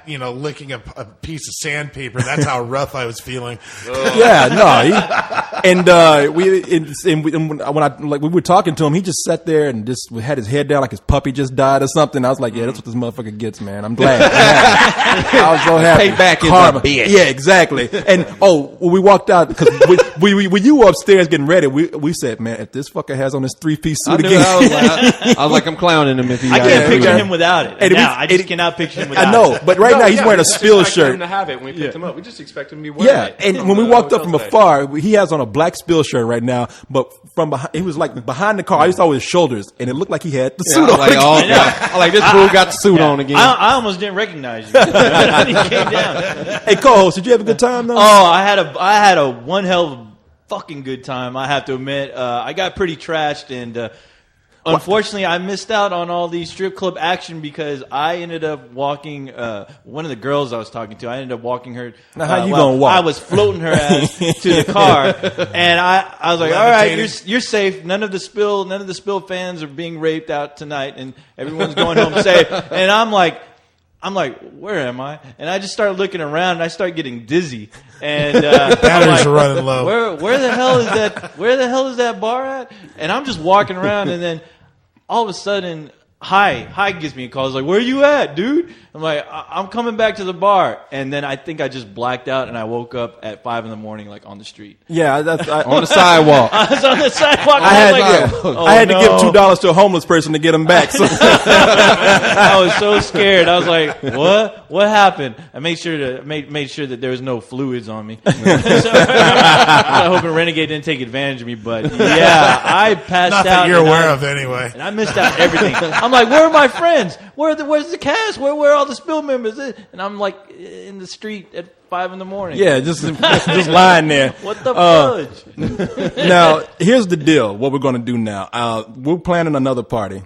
licking a piece of sandpaper. That's how rough I was feeling. Yeah, no. When we were talking to him, he just sat there and just had his head down like his puppy just died or something. I was like, yeah, that's what this motherfucker gets, man. I'm glad. I was so happy. Payback is Karma. a bitch. Yeah, exactly. And when we walked out, because when you were upstairs getting ready, we said, man, if this fucker has on his 3-piece suit again. I was like, I'm clowning him if he I got can't it. picture him without it. And Now, I just cannot picture him without it. I know, but right now he's wearing a spill him shirt. to have it when we picked him up. We just expect him to be wearing Yeah, it. and when we walked up from afar, he has on a black spill shirt right now, but from behind, he was like behind the car. I saw his shoulders, and it looked like he had the suit on. I'm like, this fool got the suit on again. I almost didn't recognize you when he came down. Hey, co-host, did you have a good time though? Oh, I had a one hell of a fucking good time. I have to admit, I got pretty trashed, and unfortunately, I missed out on all the strip club action because I ended up walking one of the girls I was talking to. I ended up walking her. Now, how you gonna walk? I was floating her ass to the car, and I was like, "All right, you're safe. None of the spill fans are being raped out tonight, and everyone's going home safe." And I'm like, where am I? And I just started looking around, and I started getting dizzy. And batteries are running low. Where the hell is that? Where the hell is that bar at? And I'm just walking around, and then all of a sudden, Hi gives me a call. He's like, "Where you at, dude?" I'm like, "I'm coming back to the bar." And then I think I just blacked out, and I woke up at 5 a.m, like on the street. Yeah, on the sidewalk. I was on the sidewalk. I had to give $2 to a homeless person to get him back. So. I was so scared. I was like, "What? What happened?" I made sure that there was no fluids on me. So, I'm hoping Renegade didn't take advantage of me, but yeah, I passed Not out. that you're aware of, anyway. And I missed out everything. I'm like, "Where are my friends? Where's the cast? Where are all the spill members?" And I'm like in the street at 5 a.m. Yeah, just lying there. What the fudge? Now, here's the deal. What we're going to do now. We're planning another party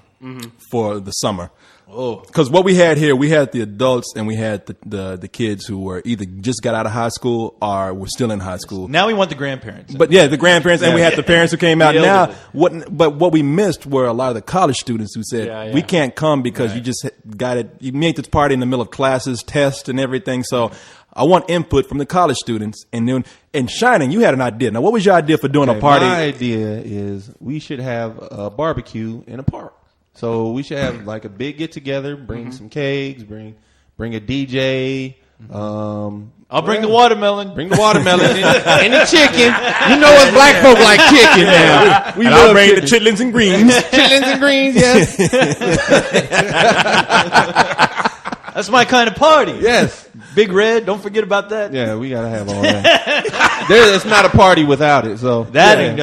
for the summer. Oh, because what we had here, we had the adults and we had the kids who were either just got out of high school or were still in high school. Now we want the grandparents. But yeah, the grandparents, and we had the parents who came out. Now, elderly. what we missed were a lot of the college students who said, we can't come because you just got it. You made this party in the middle of classes, tests, and everything. So I want input from the college students. And Shining, you had an idea. Now, what was your idea for doing a party? My idea is we should have a barbecue in a park. So we should have like a big get together, bring some cakes, bring a DJ. I'll bring the watermelon. Bring the watermelon and the chicken. You know us black folk like chicken now. We love bring the chitlins and greens. Chitlins and greens, yes. That's my kind of party. Yes. Big Red, don't forget about that. Yeah, we gotta have all that. It's not a party without it. So that and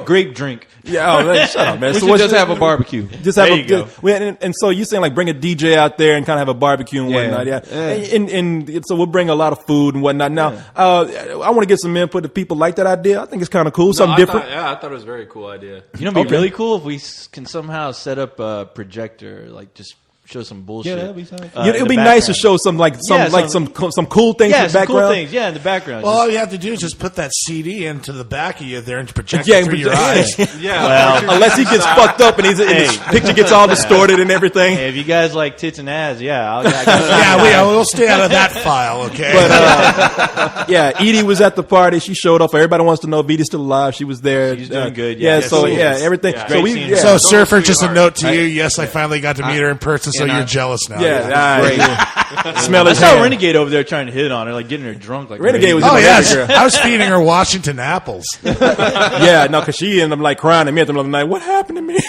grape drink. Yeah, man, shut up, man. We should just have a barbecue. Just have and so you're saying like bring a DJ out there and kind of have a barbecue and whatnot. Yeah. And so we'll bring a lot of food and whatnot. Now, I want to get some input if people like that idea. I think it's kind of cool, something different. I thought it was a very cool idea. You know, it'd be really cool if we can somehow set up a projector, like just show some bullshit. Yeah, that'd be something. It'd be nice to show some cool things in the background. Cool things, in the background. Well, all you have to do is just put that CD into the back of you there and project it through your eyes. Well, unless he gets fucked up and his picture gets all distorted and everything. Hey, if you guys like tits and ass, we'll stay out of that file, okay? But Edie was at the party. She showed up. Everybody wants to know if Edie's still alive. She was there. She's doing good. Everything. Yeah. So Surfer, just a note to you. Yes, I finally got to meet her in person. So you're jealous now. Smell I his saw hand. Renegade over there trying to hit on her, like getting her drunk. Like Renegade was. I was feeding her Washington apples. Because she ended up like crying at me at the middle of the night. What happened to me?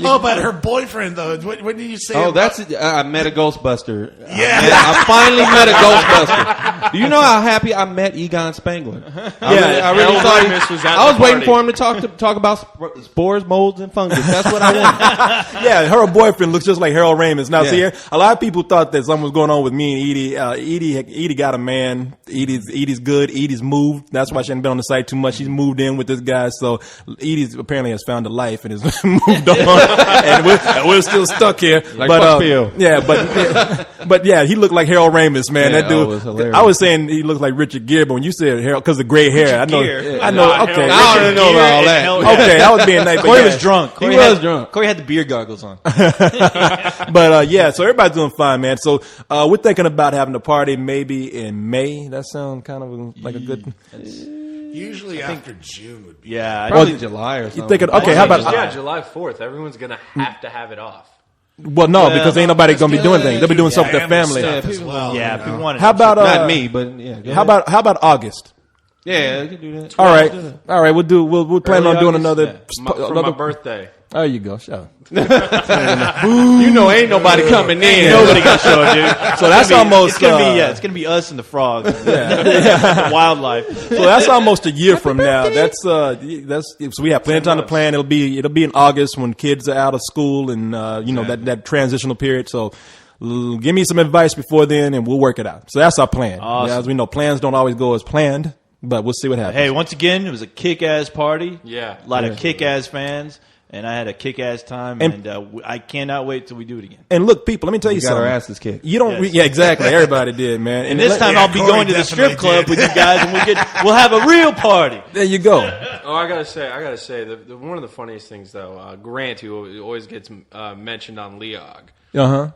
But her boyfriend though. What did you say? Oh, I met a Ghostbuster. Yeah, I finally met a Ghostbuster. Do you know how happy I met Egon Spangler? I really thought I was waiting for him to talk about spores, molds, and fungus. That's what I wanted. Yeah, her boyfriend looks just like Harold Ramis. Now, see, a lot of people thought that something was going on with me and Edie. Edie got a man. Edie's good. Edie's moved. That's why she hasn't been on the site too much. She's moved in with this guy. So Edie's apparently has found a life and has moved on. And we're still stuck here. Like Buckfield. But he looked like Harold Ramis, man. Yeah, that dude. was hilarious. I was saying he looked like Richard Gere, but when you said Harold, because of gray hair, I know. Okay, I don't know about all that. Okay, I was being nice. Corey was drunk. He was drunk. Corey had the beer goggles on. But yeah, so everybody's doing fine, man. So we're thinking about having a party maybe in May. That sounds kind of like a good. Usually after June would be. Yeah, Probably July or something. You thinking? Okay, how about? July 4th. Everyone's gonna have to have it off. Well, no, because ain't nobody gonna be doing things. They'll be doing something with their family. Stuff as well, yeah. you If you know. wanted How about Not me, but yeah. go How ahead. about August? Yeah, you can do that. All right. We'll plan on doing another. For my birthday. There you go. Shut up. You know, ain't nobody coming in. Nobody got to show up, dude. So that's almost. It's gonna be us and the frogs, the wildlife. So that's almost a year from now. That's so we have plenty of time to plan. It'll be in August when kids are out of school and that transitional period. So give me some advice before then, and we'll work it out. So that's our plan. Awesome. Yeah, as we know, plans don't always go as planned, but we'll see what happens. Hey, once again, it was a kick-ass party. Yeah. A lot of kick-ass fans, and I had a kick-ass time, and I cannot wait till we do it again. And look, people, let me tell you We got something. our asses kicked. You don't. Yes. Yeah, exactly. Everybody did, man. And this time Yeah, I'll be Corey going to the strip definitely club did. with you guys, and we'll have a real party. There you go. Oh, I gotta say, the one of the funniest things though, Grant, who always gets mentioned on Leog,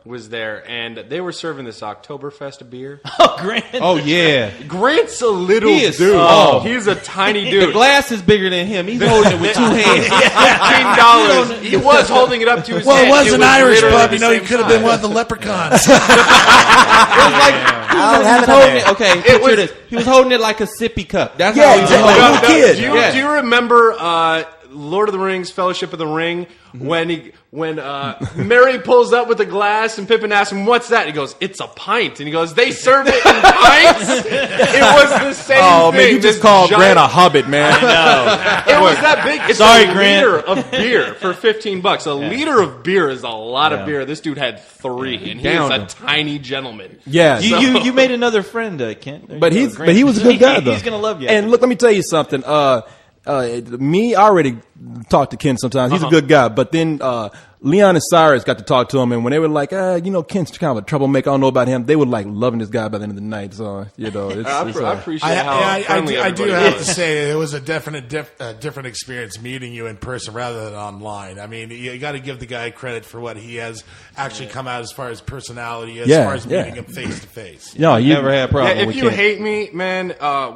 was there, and they were serving this Oktoberfest beer. Oh, Grant. Oh yeah. Grant's a little He is dude. small. He's a tiny The dude. glass is bigger than him. He's holding it with 2 hands. $15. He was holding it up to his Well, head. it was an Irish literally pub. the You know, he same could have size. been one of the leprechauns. It was like he was holding it. Okay, picture was- this. He was holding it like a sippy cup. That's Yeah, how he was exactly. holding Like it. a little kid. Do you remember Lord of the Rings, Fellowship of the Ring, when Merry pulls up with a glass and Pippin asks him, "What's that?" He goes, "It's a pint." And he goes, "They serve it in pints." It was the same Oh thing. man, you just This called giant- Grant a hobbit, man. It was that big. It's Sorry, a Grant. liter of beer for $15. A liter of beer is a lot of beer. This dude had 3, and he Downed is a him. tiny gentleman. Yeah. You made another friend, Kent. There But you he's go, Grant. he was a good guy though. He's gonna love you. And look, let me tell you something. Me, I already talk to Ken sometimes. He's a good guy. But then Leon and Cyrus got to talk to him, and when they were like, Ken's kind of a troublemaker. I don't know about him. They were like loving this guy by the end of the night. So it's I appreciate how I friendly do everybody have to was. say it was a different experience meeting you in person rather than online. I mean, you got to give the guy credit for what he has actually come out as far as personality, as far as meeting him face to face. No, you Never had a problem Yeah, if with you Ken. hate me, man,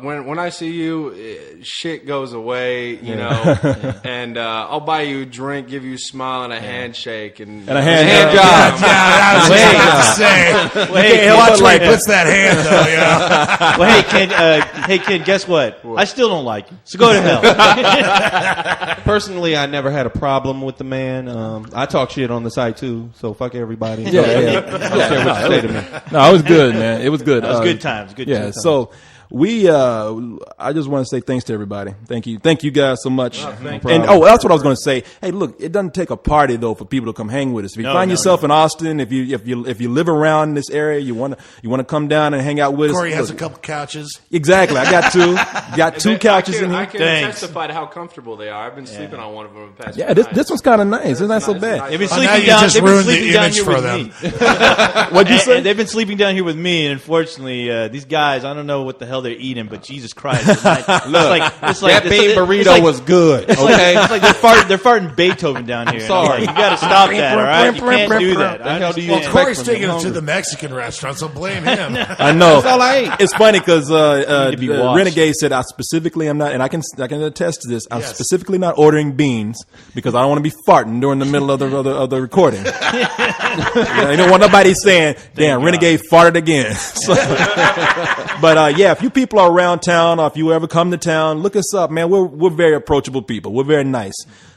when I see you, shit goes away, you know, and I'll buy you a drink, give you a smile and a handshake, and a hand Hand job. job. I was just about to say. Hey, Watch where like he puts that hand, though. Yeah. well, hey, Ken, guess what? I still don't like you. So go to hell. Personally, I never had a problem with the man. I talk shit on the site too, so fuck everybody. Yeah. I don't care what you say to me. No, it was good, man. It was good. That was good times. Good Yeah. times. So I just want to say thanks to everybody. Thank you guys so much. And that's what I was going to say. Hey, look, it doesn't take a party though for people to come hang with us. If you find yourself in Austin, if you live around this area, you want to come down and hang out with Corey us. has a look, couple couches. Exactly. I got two. Got two couches in I here. can Thanks. testify to how comfortable they are. I've been sleeping on one of them the past Yeah, few this nights. one's kind of nice. It's not so nice. bad. They've been Oh, now sleeping you down. just They've been ruined the sleeping down image here for with them. me. What'd you say? And they've been sleeping down here with me, and unfortunately, these guys, I don't know what the hell they're eating, but Jesus Christ. It's like, That bean burrito was good. Okay. It's like they're farting Beethoven down here. sorry. You got to stop that, all right? You can't do that. The hell do you Well, expect Corey's from taking them? us to Hungry. the Mexican restaurant, so blame him. I know. That's all I ate. It's funny because be washed. Renegade said I specifically am not, and I can attest to this. I'm Yes. specifically not ordering beans because I don't want to be farting during the middle of the recording. I don't want nobody saying, "Damn, Renegade farted again." So- but yeah, if you people are around town or if you ever come to town, look us up, man. We're very approachable people. We're very nice.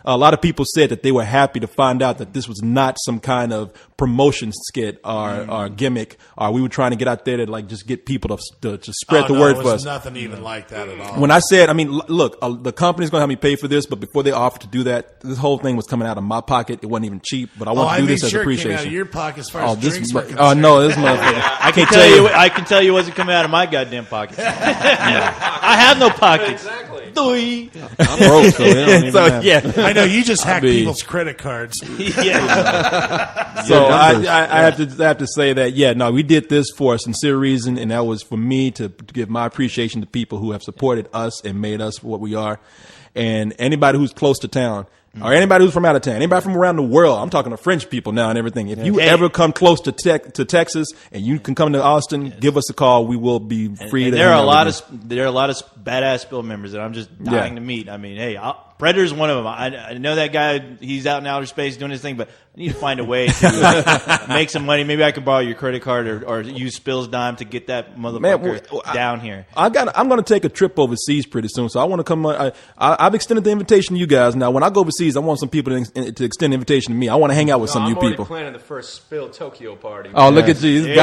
A lot of people said that they were happy to find out that this was not some kind of promotion skit or gimmick, or we were trying to get out there to like just get people to spread the Oh, no, word it for was us. nothing even like that at all. When I said, I mean, look, the company's going to help me pay for this, but before they offered to do that, this whole thing was coming out of my pocket. It wasn't even cheap, but I want to do made this as sure it came out appreciation. of your pocket as far as this drinks were oh concerned. no, this motherfucker. I can tell you. I can tell you, it wasn't coming out of my goddamn pockets. I have no pockets. Exactly. Doi. I'm broke, so it don't even So matter. yeah, I know you just hack be- people's credit cards. Yeah. so I have to say that no, we did this for a sincere reason, and that was for me to give my appreciation to people who have supported us and made us what we are, and anybody who's close to town. or anybody who's from out of town, anybody from around the world, I'm talking to French people now and everything. If you ever come close to Texas and you can come to Austin, give us a call. We will be free. There are a lot of badass Spill members that I'm just dying to meet. I mean, hey, Predator's one of them. I know that guy. He's out in outer space doing his thing, but I need to find a way to make some money. Maybe I could borrow your credit card or use Spill's dime to get that motherfucker down here. I'm going to take a trip overseas pretty soon, so I want to come. I've extended the invitation to you guys. Now, when I go overseas, I want some people to extend the invitation to me. I want to hang out with some of you people. I'm planning the first Spill Tokyo party. Oh, look at you!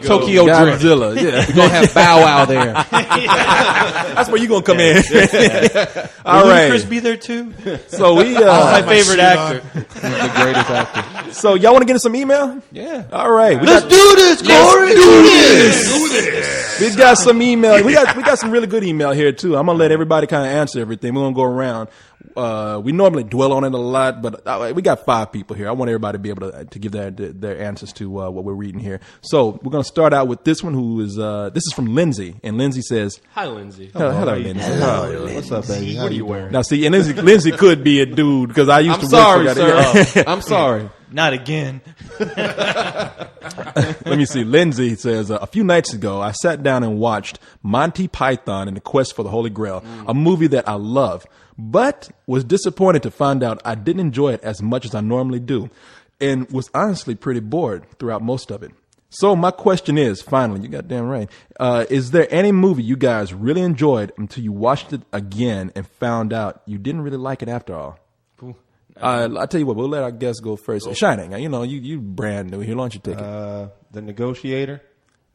Tokyo Godzilla. Yeah, we're gonna have Bow Wow there. That's where you gonna come in. All right, Chris be there too. So we, my favorite actor. He's the greatest actor. So y'all want to get us some email? Yeah. All right. Let's do this, Corey. Do this. We got some email. We got some really good email here too. I'm gonna let everybody kind of answer everything. We're gonna go around. We normally dwell on it a lot, but we got 5 people here. I want everybody to be able to give their answers to what we're reading here. So we're gonna start out with this one. Who is this is from Lindsay, and Lindsay says, "Hi, Lindsay. Hello, Lindsay. Hello. What's up, baby? What are you wearing?" Now, see, and Lindsay could be a dude because I used I'm to sorry, work for sir. I'm sorry. Not again. Let me see. Lindsay says, a few nights ago, I sat down and watched Monty Python and the Quest for the Holy Grail, a movie that I love, but was disappointed to find out I didn't enjoy it as much as I normally do, and was honestly pretty bored throughout most of it. So my question is, finally, you goddamn right, is there any movie you guys really enjoyed until you watched it again and found out you didn't really like it after all? I'll tell you what, we'll let our guests go first. Shining, you brand new here. Why don't you take it? The Negotiator.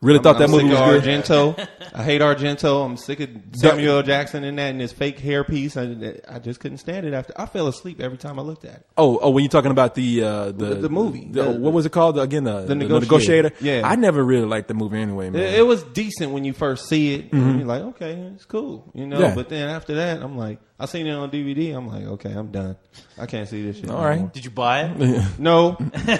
Really thought that movie was good? Argento. I hate Argento. I'm sick of Samuel L. Jackson in that and his fake hairpiece. I just couldn't stand it after. I fell asleep every time I looked at it. Oh, when you're talking about the movie. What was it called again? The Negotiator. Yeah, I never really liked the movie anyway, man. It was decent when you first see it. And you're like, okay, it's cool, Yeah. But then after that, I'm like, I seen it on DVD. I'm like, okay, I'm done. I can't see this shit. All right. Did you buy it? No,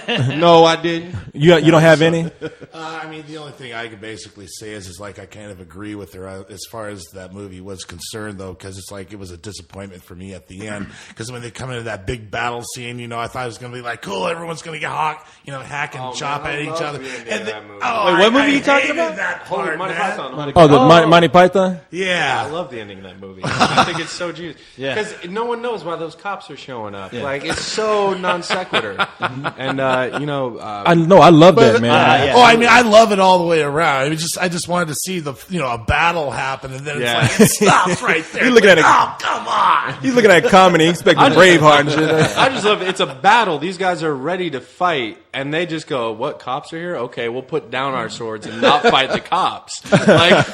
no, I didn't. You don't have any? I mean, the only thing I could basically say is like I kind of agree with her as far as that movie was concerned, though, because it's like it was a disappointment for me at the end. Because when they come into that big battle scene, I thought it was going to be like, cool, everyone's going to get hack and chop at each other. And what movie are you talking about? That part, Monty man. Python. Monty Python? Yeah. I love the ending of that movie. I think it's so juicy. Yeah. Because no one knows why those cops are showing up. Yeah. Like, it's so non sequitur. And, I love that, man. Yeah. Oh, I mean, I love it all the way around. I just wanted to see a battle happen, and then it's like, it stops right there. He's looking at it. Oh, come on. He's looking at comedy, expecting Braveheart and shit. I just love it. It's a battle. These guys are ready to fight, and they just go, "What, cops are here? Okay, we'll put down our swords and not fight the cops." Like,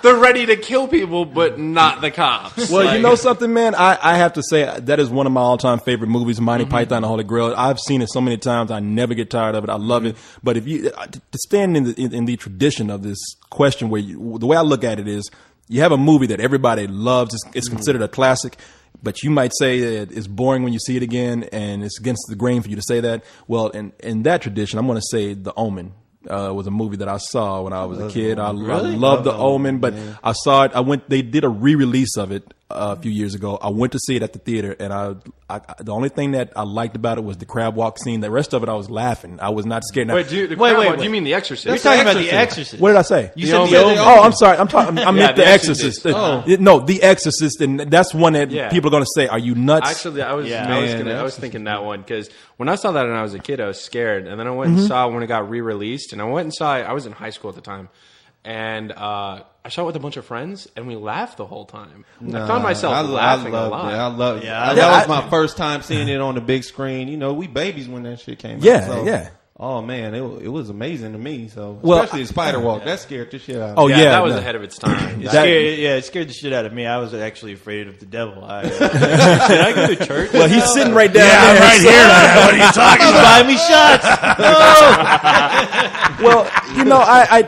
they're ready to kill people, but not the cops. Well, like, you know something, man? I have to say that is one of my all-time favorite movies, Monty Python and the Holy Grail. I've seen it so many times. I never get tired of it. I love it. But if you to stand in the tradition of this question, where the way I look at it is, you have a movie that everybody loves. It's considered a classic. But you might say that it's boring when you see it again, and it's against the grain for you to say that. Well, in that tradition, I'm going to say The Omen. Was a movie that I saw when I was a kid. I loved The Omen, but I saw it. They did a re-release of it a few years ago. I went to see it at the theater, and the only thing that I liked about it was the crab walk scene. The rest of it, I was laughing. I was not scared. Now, Wait, do you mean The Exorcist? You're talking about The Exorcist. what did I say? You said The Omen. Oh, I'm sorry. I meant The Exorcist. Exorcist. No, The Exorcist, and that's one that people are going to say, "Are you nuts?" Actually, I was thinking that one because when I saw that when I was a kid, I was scared, and then I went and saw it when it got re-released, and I went and saw it. I was in high school at the time, and I saw it with a bunch of friends, and we laughed the whole time. I found myself laughing a lot. I loved it. That was my first time seeing it on the big screen. We babies when that shit came out. Yeah. Oh man, it was amazing to me. So especially the spider walk, that scared the shit out of me. Oh yeah, that was ahead of its time. It scared the shit out of me. I was actually afraid of the devil. Did I go to church? Well, he's sitting right down there. I'm right here. What are you talking about? Buy me shots. Well,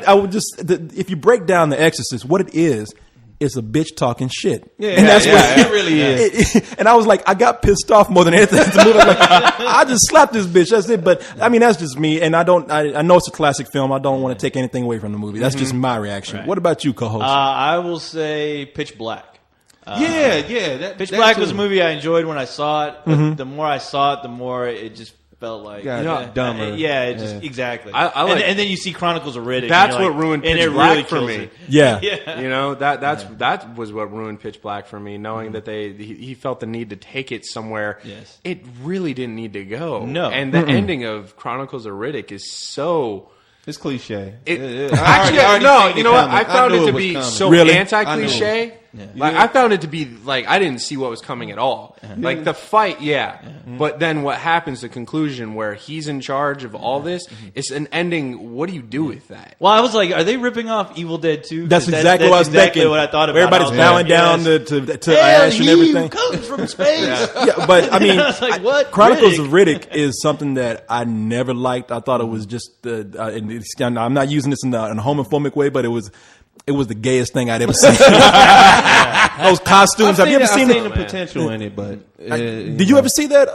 I would just if you break down The Exorcist, what it is, it's a bitch talking shit. Yeah, and that's what it really is. And I was like, I got pissed off more than anything. I just slapped this bitch. That's it. But I mean, that's just me. And I know it's a classic film. I don't want to take anything away from the movie. That's just my reaction. Right. What about you, co-host? I will say Pitch Black. Pitch Black was a movie I enjoyed when I saw it. But the more I saw it, the more it just felt like dumber. Exactly. I like- and then you see Chronicles of Riddick. That's and you're what ruined and Pitch it Black really for kills me. it. Yeah. You know, that was what ruined Pitch Black for me, knowing that he felt the need to take it somewhere. Yes. It really didn't need to go. No. And the ending of Chronicles of Riddick is so... It's cliche. Actually, no, you know what? I found it to be so Really? anti-cliche. Like I found it to be like I didn't see what was coming at all. Like the fight, but then what happens? The conclusion where he's in charge of all this. It's an ending. What do you do with that? Well, I was like, are they ripping off Evil Dead 2? That's exactly what I was thinking. What I thought about. Everybody's bowing down to Ash and everything. Comes from space. Yeah, but I mean, I was like, what? Chronicles of Riddick is something that I never liked. I thought it was just, and I'm not using this in a homophobic way, but it was the gayest thing I'd ever seen. Those costumes. Have you ever seen the potential in it? But did you ever see that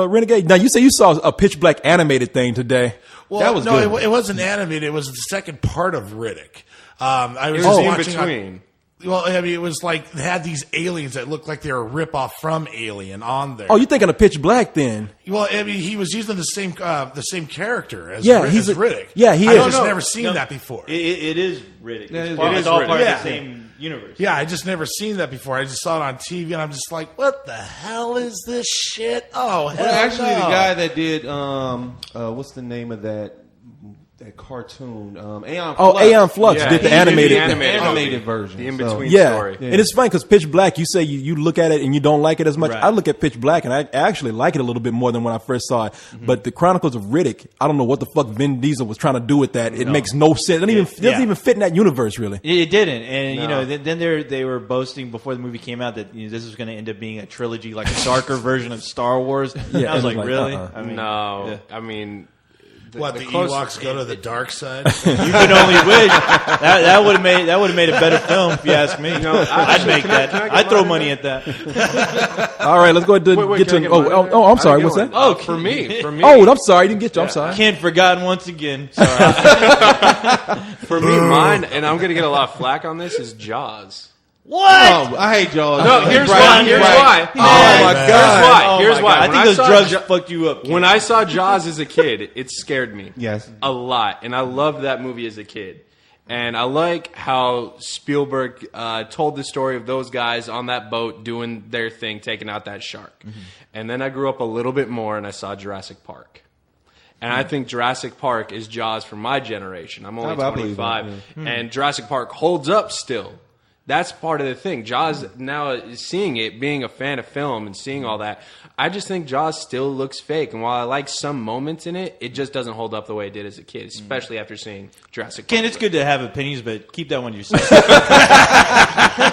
Renegade? Now you say you saw a Pitch Black animated thing today. Well, That was no, good. it wasn't animated. It was the second part of Riddick. I was It was just in watching between. Well, I mean, it was like they had these aliens that looked like they were a ripoff from Alien on there. Oh, you're thinking of Pitch Black then? Well, I mean, he was using the same character as, He's as Riddick. Yeah, he I is. just never seen that before. It is Riddick. it It's is all Riddick. part of Yeah. the same universe. Yeah, I just never seen that before. I just saw it on TV, and I'm just like, what the hell is this shit? Oh, hell Well, actually, no. the guy that did what's the name of that cartoon? Aeon Flux. Aeon Flux Yeah, did the he animated. animated version. The in So- between Yeah. story. And it's funny because Pitch Black, you say you look at it and you don't like it as much. Right. I look at Pitch Black and I actually like it a little bit more than when I first saw it. But the Chronicles of Riddick, I don't know what the fuck Vin Diesel was trying to do with that. It makes no sense. It doesn't even fit in that universe, really. It didn't, and you know, then they were boasting before the movie came out that this was going to end up being a trilogy, like a darker version of Star Wars. And I was like, really? I mean, No, I mean, What, the close- Ewoks go to the dark side? you could only wish that would have made a better film, if you ask me. I'd make that. can I get I'd throw mine? money at that. All right, let's go ahead and Wait, get can I to. get mine? I'm sorry. I didn't What's get that? one. For me. Oh, I'm sorry. You didn't get you. I'm sorry. Ken forgotten once again. Sorry. For me, mine, and I'm going to get a lot of flack on this, is Jaws. What? Oh, I hate Jaws. No, here's Right, why. Here's right. why. Oh my God. Oh Here's my why. God. I When think those saw drugs Ja- fucked you up. When I saw Jaws as a kid, it scared me. Yes. A lot. And I loved that movie as a kid. And I like how Spielberg told the story of those guys on that boat doing their thing, taking out that shark. And then I grew up a little bit more and I saw Jurassic Park. And I think Jurassic Park is Jaws for my generation. I'm only I believe that, 25. And Jurassic Park holds up still. That's part of the thing. Jaws, now seeing it, being a fan of film and seeing all that, I just think Jaws still looks fake. And while I like some moments in it, it just doesn't hold up the way it did as a kid, especially after seeing Jurassic Park. Ken, it's good to have opinions, but keep that one to yourself.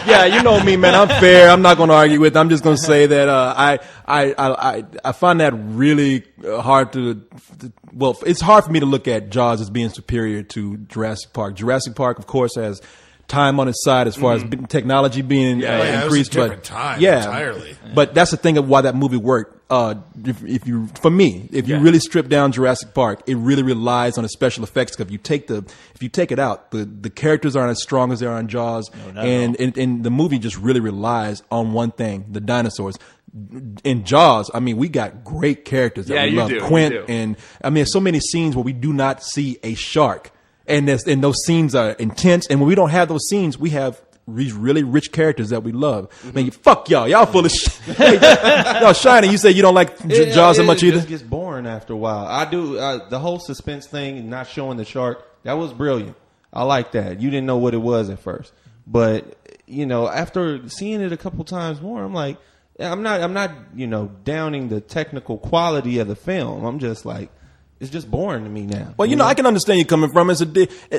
Yeah, you know me, man. I'm fair. I'm not going to argue with. I'm just going to say that I find that really hard to. Well, it's hard for me to look at Jaws as being superior to Jurassic Park. Jurassic Park, of course, has time on its side as far as technology being it was a increased, different but time entirely. But that's the thing of why that movie worked. If you really strip down Jurassic Park, it really relies on the special effects. Because if you take it out, the characters aren't as strong as they are in Jaws, and the movie just really relies on one thing: the dinosaurs. In Jaws, I mean, we got great characters that we you love. do, you Quint, do. and I mean, there's so many scenes where we do not see a shark. And those scenes are intense. And when we don't have those scenes, we have these really rich characters that we love. I mean, fuck y'all. Y'all full of shit. Yo, Shiny, you say you don't like Jaws that much It either? just gets boring after a while. I do. The whole suspense thing, not showing the shark, that was brilliant. I like that. You didn't know what it was at first. But, after seeing it a couple times more, I'm like, I'm not, downing the technical quality of the film. I'm just like, it's just boring to me now. Well, I can understand you coming from.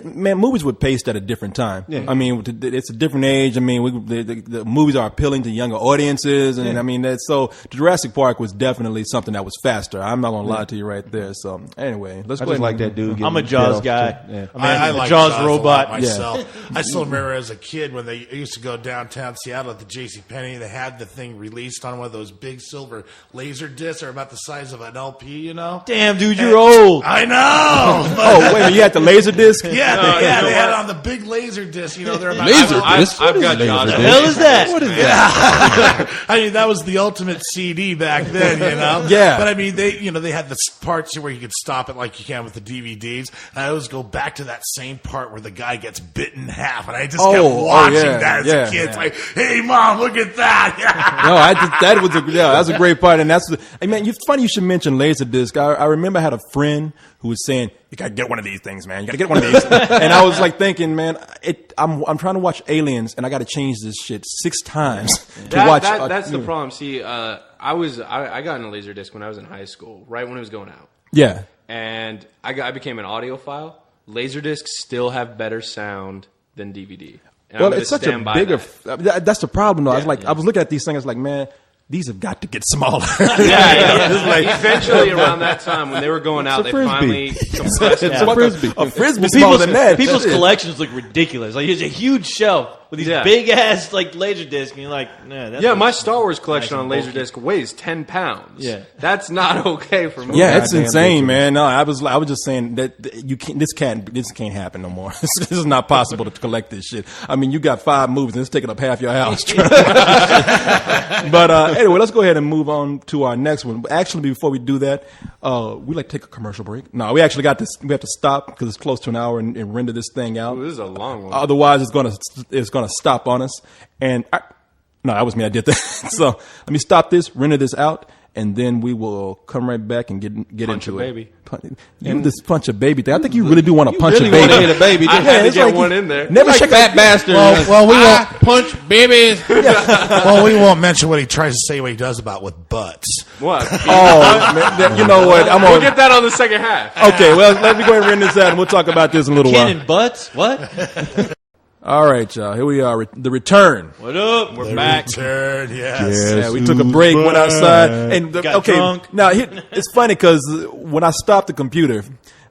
Man, movies were paced at a different time. Yeah. I mean, it's a different age. I mean, the movies are appealing to younger audiences, and I mean, so Jurassic Park was definitely something that was faster. I'm not gonna lie to you right there. So anyway, let's I go just ahead. like that dude. I'm a getting Jaws shit guy. off, too. Yeah. I like Jaws Jaws robot. a lot myself. I still remember as a kid when they used to go downtown Seattle at the JCPenney, they had the thing released on one of those big silver laser discs, or about the size of an LP, Damn, dude, you're old. I know. Oh, wait a minute, you had the laser disc? Yeah, they had it on the big laser disc. You know, they're about Laser disc? I've got Josh. What the hell is that? What is that? I mean, that was the ultimate CD back then, you know. Yeah. But I mean, they had the parts where you could stop it like you can with the DVDs. And I always go back to that same part where the guy gets bit in half, and I just kept watching that as a kid. It's like, hey, mom, look at that. No, that's a great part, and that's. I mean, it's funny you should mention Laserdisc. I remember I had a friend who was saying, "You gotta get one of these things, man. You gotta get one of these." And I was like thinking, man, I'm trying to watch Aliens, and I got to change this shit 6 times to watch. That's the problem. See, I got into Laserdisc when I was in high school, right when it was going out, Yeah. and I became an audiophile. Laserdiscs still have better sound than DVD. And Well, I'm it's gonna such a stand by bigger. that. That's the problem, though. I was looking at these things, I was like, man, these have got to get smaller. Eventually, around that time when they were going out, they finally compressed it. It's a frisbee. A frisbee Well, smaller than that. People's Shit. collections look ridiculous. Like, there's a huge shelf with these big ass like laser discs, and you're like, nah, that's My Star Wars collection on Laserdisc weighs 10 pounds. Yeah. That's not okay for me. Yeah, it's insane, man. No, I was just saying that you can't. This can't happen no more. This is not possible to collect this shit. I mean, you got 5 movies and it's taking up half your house. But anyway, let's go ahead and move on to our next one. Actually, before we do that, we like to take a commercial break. No, we actually got this. We have to stop because it's close to an hour and render this thing out. Ooh, this is a long one. Otherwise, it's gonna stop on us. And no, that was me. I did that. So let me stop this, render this out, and then we will come right back and get Punch into a it. baby. This punch a baby thing. I think you really do want to punch Really a baby. want to hit a baby? I had to it's get like one in there. Never Like shake fat bastard. Well, we won't. Punch babies. Well, we won't mention what he tries to say. What he does about with butts. What? Oh, man, you know what? We'll get that on the second half. Okay, well, let me go ahead and render this out, and we'll talk about this in a little while. cannon butts. What? All right, y'all. Here we are. The return. What up? We're back. Return, yes. Yeah, we took a break, went outside, and Got drunk. now it's funny because when I stopped the computer,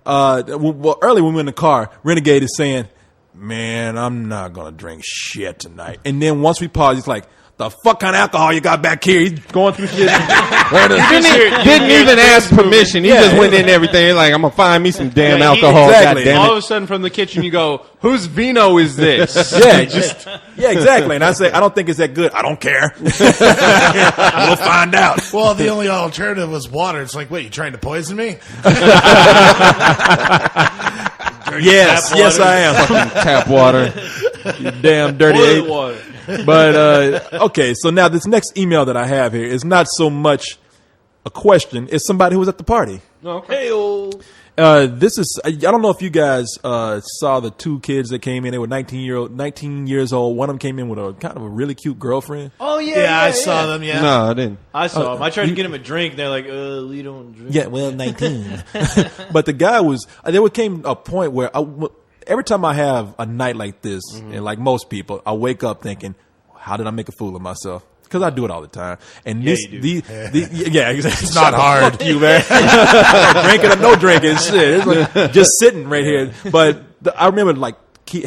early when we were in the car, Renegade is saying, "Man, I'm not gonna drink shit tonight." And then once we paused, he's like, "The fuck kind of alcohol you got back here?" He's going through shit. Didn't even ask permission. He just went in everything like, I'm gonna find me some damn alcohol. exactly. God damn All it. of a sudden, from the kitchen, you go, "Whose vino is this?" Yeah, exactly. And I say, "I don't think it's that good." "I don't care." We'll find out. Well, the only alternative was water. It's like, wait, you trying to poison me? Yes, I am. Tap water. You damn dirty Boiling ape. water. But okay, so now this next email that I have here is not so much a question; it's somebody who was at the party. Hey-o. This is I don't know if you guys saw the 2 kids that came in. They were 19 years old. One of them came in with a kind of a really cute girlfriend. Oh yeah, I saw them. Yeah. No, I didn't. I saw him. I tried to get him a drink. They're like, we don't drink. Yeah, well, 19. But the guy was. There came a point where every time I have a night like this, and like most people, I wake up thinking, "How did I make a fool of myself?" Because I do it all the time. And Yeah, this, you do. yeah, exactly. It's not hard. Fuck you, man. Drinking or no drinking, shit. It's like just sitting right here. But I remember like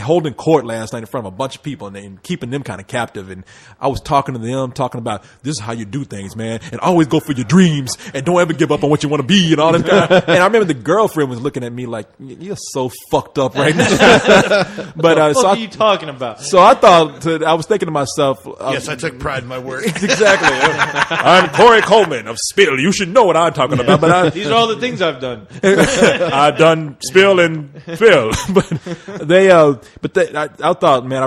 holding court last night in front of a bunch of people and keeping them kind of captive. And I was talking to them, talking about this is how you do things, man. And always go for your dreams and don't ever give up on what you want to be and all this kind of. And I remember the girlfriend was looking at me like, "You're so fucked up right now." But What so are you talking about? so I thought I was thinking to myself, Yes, I took pride in my work. exactly. I'm Corey Coleman of Spill. You should know what I'm talking about. But These are all the things I've done. I've done Spill and Phil. I thought, man,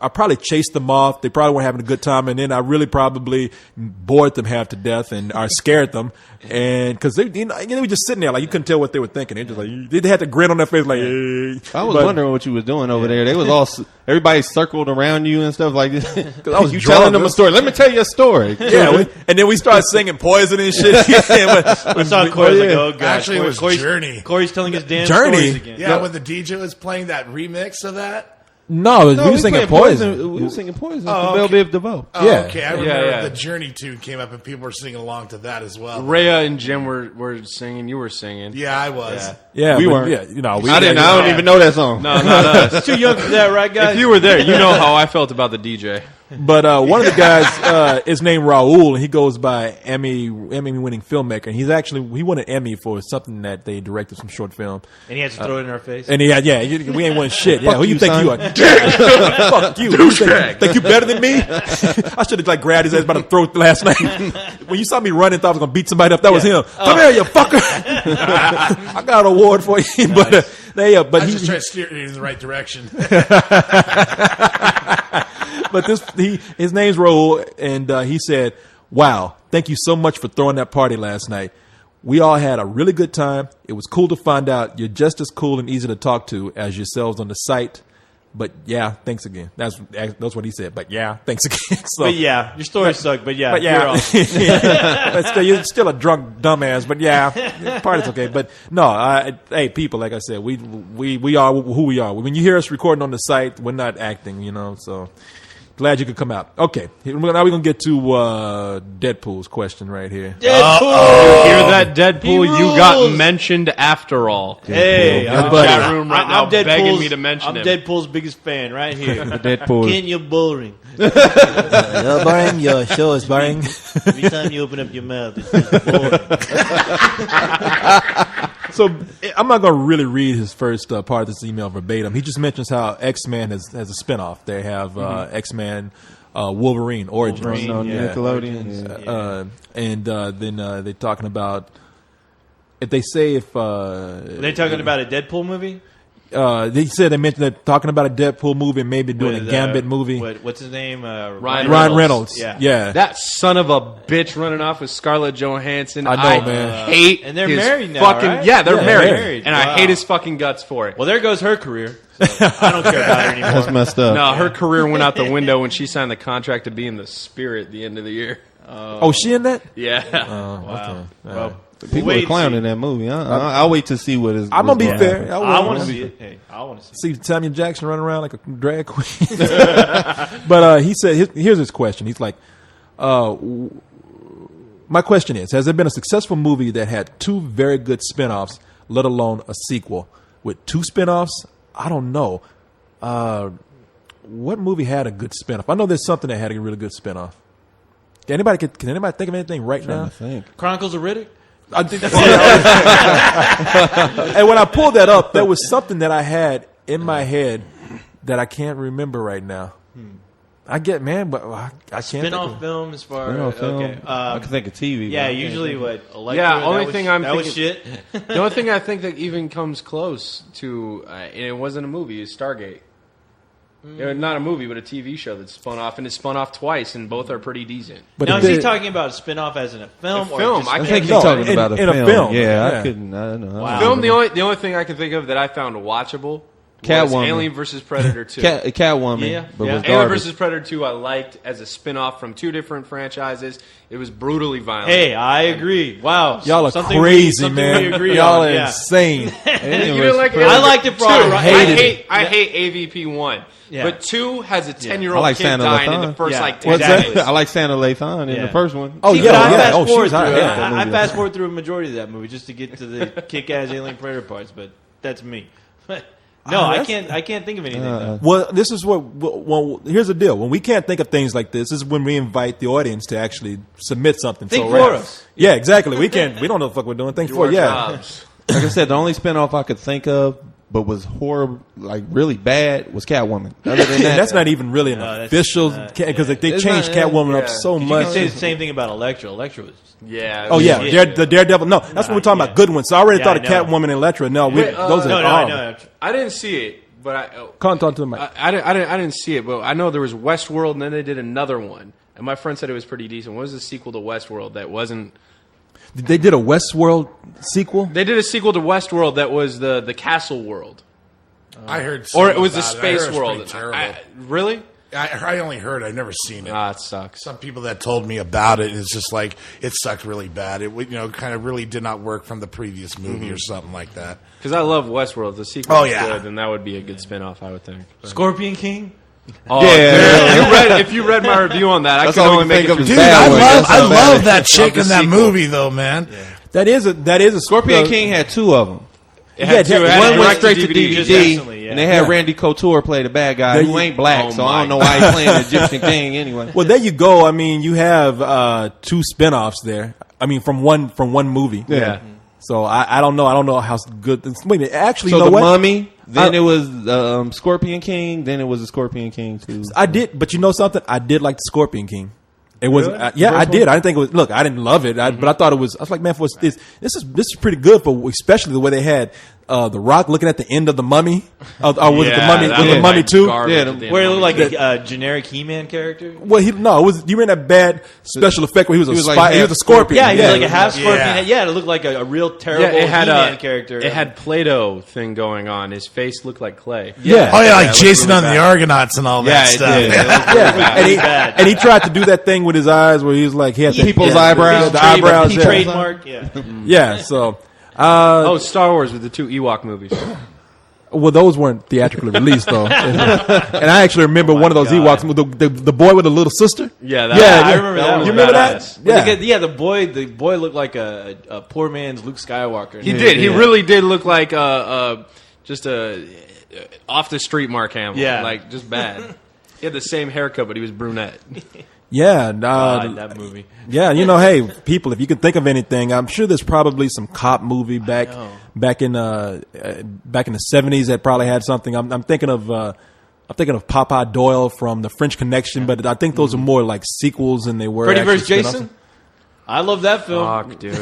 I probably chased them off. They probably weren't having a good time, and then I really probably bored them half to death and or scared them. And because they were just sitting there like you couldn't tell what they were thinking. They just like they had the grin on their face like. I was wondering what you was doing over there. They was all everybody circled around you and stuff like this. I was you drunk. telling them a story. Let me tell you a story. Yeah, and then we started singing Poison and shit. I saw Corey like, oh god. Actually, it was Corey's, Journey. Corey's telling his damn Journey? stories again. Yeah, when the DJ was playing that remix of that. No, we were singing Poison. We were singing Poison. Oh, Belle okay. Biv DeVoe. Oh, Yeah. okay. I remember yeah. the Journey tune came up and people were singing along to that as well. Rhea and Jim were singing. You were singing. Yeah, I was. Yeah, We but, weren't. Yeah, you know, I didn't. I don't even know that song. No, not us. Too young for that, right, guys? If you were there, you know how I felt about the DJ. But one of the guys is named Raul, and he goes by Emmy-winning filmmaker. And he won an Emmy for something that they directed, some short film. And he has to throw it in our face. And we ain't winning shit. Yeah, who you think son. you are? Fuck you. You think you better than me? I should have grabbed his ass by the throat last night. When you saw me running, thought I was gonna beat somebody up. That was him. Come here, you fucker. I got an award for you, but I just try to steer you in the right direction. But his name's Raul, and he said, "Wow, thank you so much for throwing that party last night. We all had a really good time. It was cool to find out you're just as cool and easy to talk to as yourselves on the site. But yeah, thanks again." That's what he said. But yeah, thanks again. So, but yeah, your story sucked. But yeah, but you're yeah, awesome. you're still a drunk dumbass. But yeah, party's okay. But no, hey, people, like I said, we are who we are. When you hear us recording on the site, we're not acting, So glad you could come out. Okay, now we're gonna get to Deadpool's question right here. Deadpool. Hear that, Deadpool? He You got rules. mentioned after all. Hey, In the chat room right now, begging me to mention him. Deadpool's biggest fan right here. Deadpool. Ken, you're boring. You're boring. Your show is boring. Every time you open up your mouth, it's just boring. So I'm not going to really read his first part of this email verbatim. He just mentions how X-Men has a spinoff. They have X-Men Wolverine Origins. Wolverine on Nickelodeon. Yeah. And then they're talking about if they say if Are they talking about a Deadpool movie? they mentioned that talking about a Deadpool movie and maybe doing With, a Gambit movie. What's his name? Ryan Reynolds. Yeah. Yeah. That son of a bitch running off with Scarlett Johansson. I know, man. Hate And they're his married now, fucking, right? Yeah, they're Yeah, married. married. And Wow. I hate his fucking guts for it. Well, there goes her career. So I don't care about her anymore. That's messed up. No, her career went out the window when she signed the contract to be in the Spirit at the end of the year. Oh, she in that? Yeah. Okay. Well, People wait are and clowning see. that movie. I'll wait to see what is. I'm going to be what's fair. I want to see it. Hey, I want to see it. See Samuel Jackson running around like a drag queen. But he said, here's his question. He's like, my question is, has there been a successful movie that had two very good spinoffs, let alone a sequel? With two spinoffs, I don't know. What movie had a good spinoff? I know there's something that had a really good spinoff. Can anybody think of anything right now? I think. Chronicles of Riddick? I did and when I pulled that up, there was something that I had in my head that I can't remember right now. I get, man, but I can't think Spin-off of film as far Spin-off as... film. Okay. I can think of TV. Yeah, but I can't usually think. what? Electra, Yeah, only that thing was, I'm that was thinking- shit. The only thing I think that even comes close to, and it wasn't a movie, is Stargate. Not a movie, but a TV show that's spun off, and it's spun off twice, and both are pretty decent. But Now, it is he did- talking about a spin-off as in a film? A or film, just- I I can't think he's No, talking in- about in a film. film. Yeah, Yeah. I couldn't. I don't know. Wow. Film, the only thing I can think of that I found watchable was Catwoman. Alien vs. Predator 2. Catwoman. Yeah, but yeah. was Alien garbage. vs. Predator 2 I liked as a spin-off from two different franchises. It was brutally violent. Hey, I agree. Wow. Y'all are Something crazy, something man. We agree Y'all on. are Yeah. insane. You didn't like I liked it for all the right- I hate AVP 1. Yeah. But 2 has a 10-year-old I like kid Santa dying in Lathan. the first Yeah. 10 What's that? seconds. I like Santa Lathan in Yeah. the first one. Oh, See, yeah, but I yeah. fast Oh, forward she's hot. through. Yeah. I fast forward through a majority of that movie just to get to the kick-ass alien predator parts, but that's me. No, I can't think of anything. though. Well, this is well, here's the deal. When we can't think of things like this is when we invite the audience to actually submit something. Think so, for us. Yeah, exactly. We don't know the fuck we're doing. Think for Your yeah. jobs. Like I said, the only spinoff I could think of, but was horrible, like really bad, was Catwoman. Other than And that, that's not even really an that's- official because they It's changed not- Catwoman up yeah. so You much. can say the same thing about Electra. Electra was... Yeah. Oh yeah, Shit. the Daredevil. No, that's what we're talking yeah. about. Good ones. So I already Yeah, thought I of know. Catwoman and Electra. No, Wait, those are No, I horrible. know. I didn't see it, but Can't talk to the mic. I didn't see it, but I know there was Westworld, and then they did another one. And my friend said it was pretty decent. What was the sequel to Westworld that wasn't... They did a Westworld sequel. They did a sequel to Westworld that was the Castle World. I heard, Or it was the something about it. I heard Space it was World. pretty terrible. Really? I only heard. I've never seen it. Ah, it sucks. Some people that told me about it, it's just like it sucked really bad. It kind of really did not work from the previous movie or something like that. Because I love Westworld. If the sequel Oh, is yeah. good, then that would be a good spinoff, I would think. Scorpion King? Oh, Yeah. if you read my review on that, I That's can all we only make think it of through is Dude, bad I work. love That's how bad love it that is. chick Love in the that sequel. movie though, man. That is a Scorpion uh, King had two of them. It had Yeah, two. yeah, It had One a went straight to direct-to-DVD. just DVD, recently, yeah. and they had Yeah. Randy Couture play the bad guy There who you- ain't black, Oh so I my don't know why he's playing the Egyptian king anyway. Well, there you go. I mean, you have 2 spinoffs there. I mean, from one movie. Yeah. So I don't know. I don't know how good. Wait a minute. Actually, So you know the what? Mummy, then it was Scorpion King, then it was the Scorpion King too. I did, but you know something? I did like the Scorpion King. It was, Really? yeah, I did. I didn't think it was. Look, I didn't love it, but I thought it was. I was like, man, for this is pretty good for, especially the way they had the Rock looking at the end of the Mummy. Or was it the Mummy? that Was it the was Mummy like too? garbage Yeah, at the end Where it of looked Mummy. like a generic He-Man character. Well, it was. You remember that bad special effect where he was a was like spy? He was half a scorpion. Yeah, he was like a half scorpion. Yeah. Yeah, it looked like a real terrible Yeah, it had He-Man a character. It had Play-Doh thing going on. His face looked like clay. Yeah. Oh yeah, like it looked Jason really on the bad. Argonauts and all that Yeah, it stuff. did. It looked really Yeah, bad. and he bad. and he tried to do that thing with his eyes where he was like he had People's yeah, eyebrows. the eyebrows. He Yeah. trademark. Yeah. Yeah, so Oh, Star Wars with the 2 Ewok movies. well, those weren't theatrically released though, and I actually remember one of those Ewoks, with the boy with the little sister. Yeah, Yeah, I remember that. You one. remember that? Badass. Yeah. The boy looked like a poor man's Luke Skywalker. He did. He really did look like just a off the street Mark Hamill. Yeah. Like just bad. He had the same haircut, but he was brunette. Yeah, God, that movie. yeah. You know, hey, people, if you can think of anything, I'm sure there's probably some cop movie back in the '70s that probably had something. I'm thinking of Papa Doyle from The French Connection, but I think those are more like sequels than they were. Freddy actually vs. spin-offs. Jason. I love that film. Fuck, dude.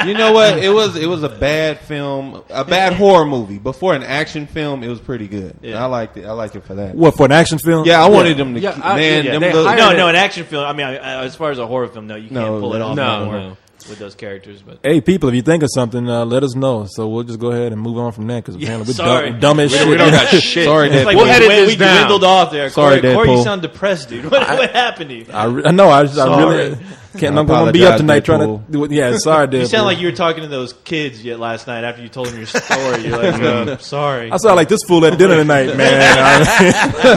You know what? It was a bad film, a bad horror movie. Before an action film, it was pretty good. Yeah. I liked it for that. What, for an action film? Yeah, I wanted them to. Yeah, Man, yeah, them they little- hired- No, an action film. I mean, as far as a horror film, no, you can't No, pull it off no, anymore no. with those characters. But Hey, people, if you think of something, let us know. So we'll just go ahead and move on from that because apparently sorry. we're dumb as shit. We don't got shit. Sorry, it's like We'll we, edit we, this we down. dwindled off there. Sorry, Corey, you Deadpool. sound depressed, dude. What happened to you? I know. I really can't. I'm going to be up tonight trying Deadpool. to do it. Yeah, sorry, Deadpool. You sound like you were talking to those kids yet last night after you told them your story. You're like, sorry. I sound like this fool at dinner tonight, man.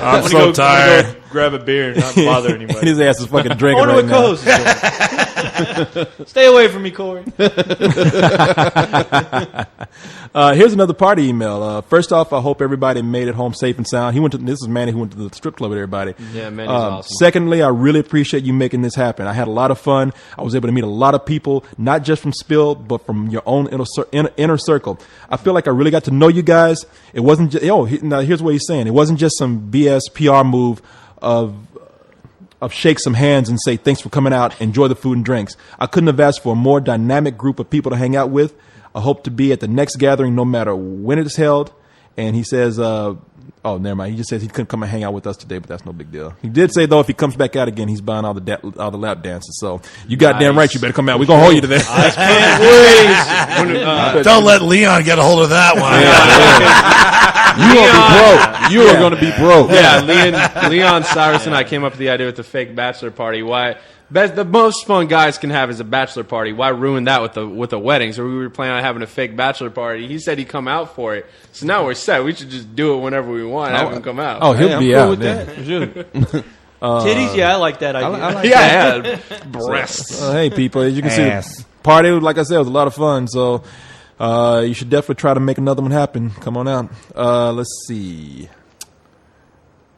I'm so tired. Go grab a beer and not bother And anybody. his ass is fucking I drinking wonder right what now. co-host is doing. Stay away from me, Corey. Here's another party email. First off, I hope everybody made it home safe and sound. This is Manny who went to the strip club with everybody. Yeah, Manny's awesome. Secondly, I really appreciate you making this happen. I had a lot of fun. I was able to meet a lot of people, not just from Spill, but from your own inner circle. I feel like I really got to know you guys. It wasn't just, now here's what he's saying. It wasn't just some BS PR move of shake some hands and say, thanks for coming out, enjoy the food and drinks. I couldn't have asked for a more dynamic group of people to hang out with. I hope to be at the next gathering no matter when it is held. And he says, never mind. He just says he couldn't come and hang out with us today, but that's no big deal. He did say, though, if he comes back out again, he's buying all the lap dances. So you goddamn right, you better come out. We're going to hold you to that. Don't let Leon get a hold of that one. You are going to be broke. Yeah, Leon Cyrus and I came up with the idea with the fake bachelor party. Why? The most fun guys can have is a bachelor party. Why ruin that with the wedding? So we were planning on having a fake bachelor party. He said he'd come out for it. So now we're set. We should just do it whenever we want. Have him come out. Oh, he'll Hey, I'm be cool out. with yeah. that. Titties, yeah, I like that idea. I like yeah, breasts. Hey, people, as you can see, Ass. the party, like I said, was a lot of fun. So you should definitely try to make another one happen. Come on out. Let's see.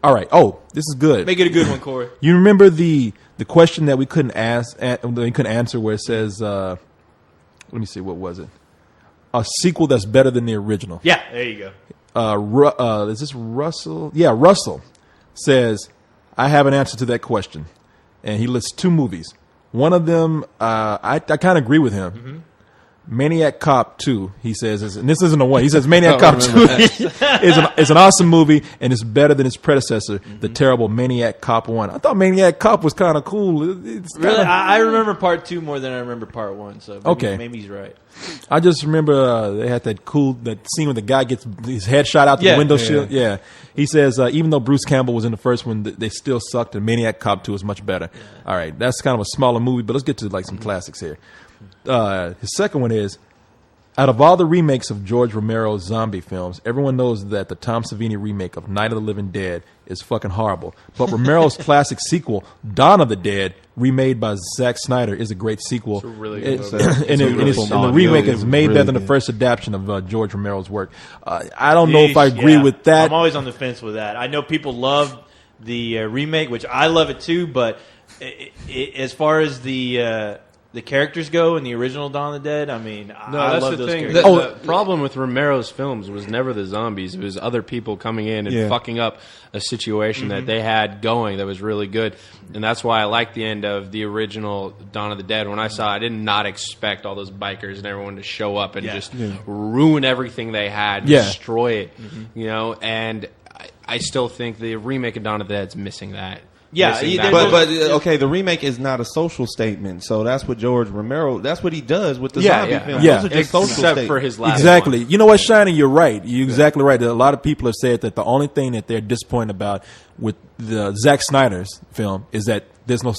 All right. Oh, this is good. Make it a good one, Corey. You remember the question that we couldn't answer, where it says, let me see, what was it? A sequel that's better than the original. Yeah, there you go. Is this Russell? Yeah, Russell says, I have an answer to that question. And he lists 2 movies. One of them, I kind of agree with him. Mm-hmm. Maniac Cop 2, he says, and this isn't a one. He says Maniac Cop 2 is an awesome movie, and it's better than its predecessor, the terrible Maniac Cop 1. I thought Maniac Cop was kind of cool. It's Really, kinda, I remember part 2 more than I remember part 1. So maybe, Okay. maybe he's right. I just remember they had that scene where the guy gets his head shot out the Yeah. window Yeah. shield. Yeah. He says, even though Bruce Campbell was in the first one, they still sucked, and Maniac Cop 2 is much better. All right, that's kind of a smaller movie, but let's get to like some classics here. His second one is, Out of all the remakes of George Romero's zombie films, everyone knows that the Tom Savini remake of Night of the Living Dead is fucking horrible. But Romero's classic sequel, Dawn of the Dead, remade by Zack Snyder, is a great sequel. It's a really good movie. And the remake is made better than the first adaptation of George Romero's work. I don't know if I agree with that. I'm always on the fence with that. I know people love the remake, which I love it too, but as far as the characters go in the original Dawn of the Dead, I mean, No, I that's love the those thing. characters. The problem with Romero's films was never the zombies. It was other people coming in and fucking up a situation that they had going that was really good. And that's why I like the end of the original Dawn of the Dead. When I saw it, I did not expect all those bikers and everyone to show up and just ruin everything they had, destroy it. You know, and I still think the remake of Dawn of the Dead's missing that. Yeah, Missing that. But okay, the remake is not a social statement, so that's what George Romero. That's what he does with the zombie films. Yeah. Those are just social Except statements. for his last Exactly. one. You know what, Shiny? You're right. You're exactly right. A lot of people have said that the only thing that they're disappointed about with the Zack Snyder's film is that there's no